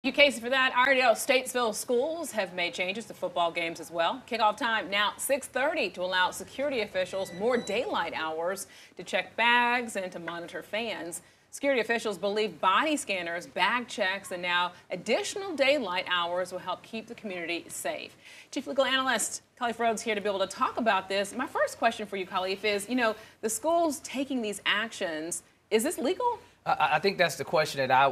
You case for that. Iredell Statesville schools have made changes to football games as well. Kickoff time now 6:30 to allow security officials more daylight hours to check bags and to monitor fans. Security officials believe body scanners, bag checks, and now additional daylight hours will help keep the community safe. Chief Legal Analyst Khalif Rhodes here to be able to talk about this. My first question for you, Khalif, is, the schools taking these actions, is this legal? I think that's the question that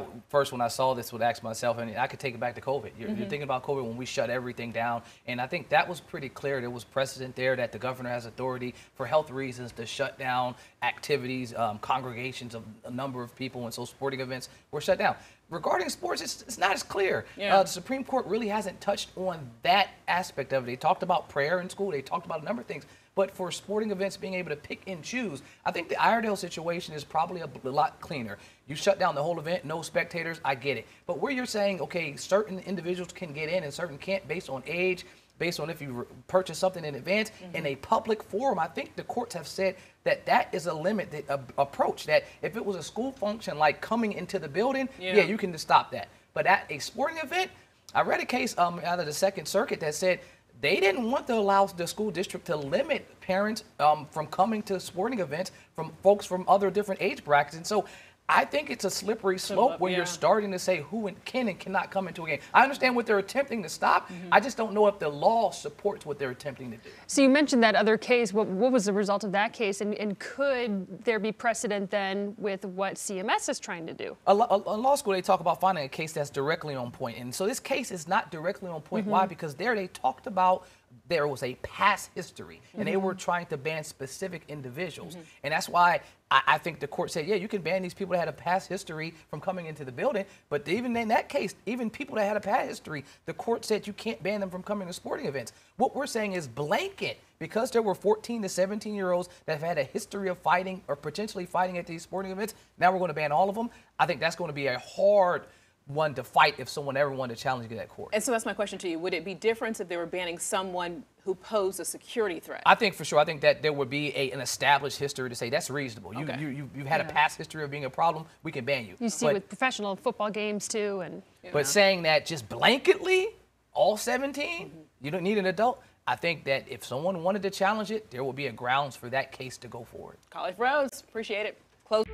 when I saw this, would ask myself, and I could take it back to COVID. You're thinking about COVID when we shut everything down, and I think that was pretty clear. There was precedent there that the governor has authority for health reasons to shut down activities, congregations of a number of people, and so sporting events were shut down. Regarding sports, it's not as clear. Yeah. The Supreme Court really hasn't touched on that aspect of it. They talked about prayer in school. They talked about a number of things. But for sporting events being able to pick and choose, I think the Iredell situation is probably a lot cleaner. You shut down the whole event, no spectators, I get it. But where you're saying, okay, certain individuals can get in and certain can't based on age, based on if you purchase something in advance in a public forum, I think the courts have said that is a limited approach, that if it was a school function like coming into the building, yeah, you can stop that. But at a sporting event, I read a case out of the Second Circuit that said they didn't want to allow the school district to limit parents from coming to sporting events from folks from other different age brackets. And so I think it's a slippery slope where you're starting to say who can and cannot come into a game. I understand what they're attempting to stop. I just don't know if the law supports what they're attempting to do. So you mentioned that other case. What was the result of that case? And could there be precedent then with what CMS is trying to do? In law school, they talk about finding a case that's directly on point. And so this case is not directly on point. Why? Because there they talked about there was a past history, and they were trying to ban specific individuals. And that's why I think the court said, yeah, you can ban these people that had a past history from coming into the building. But even in that case, even people that had a past history, the court said you can't ban them from coming to sporting events. What we're saying is blanket, because there were 14 to 17-year-olds that have had a history of fighting or potentially fighting at these sporting events, now we're going to ban all of them. I think that's going to be a hard one to fight if someone ever wanted to challenge you to that court. And so that's my question to you. Would it be different if they were banning someone who posed a security threat? I think for sure. I think that there would be an established history to say that's reasonable. You've had a past history of being a problem. We can ban you. You see with professional football games too, and but saying that just blanketly, all 17, you don't need an adult. I think that if someone wanted to challenge it, there will be a grounds for that case to go forward. Khalif Rhodes, appreciate it. Close.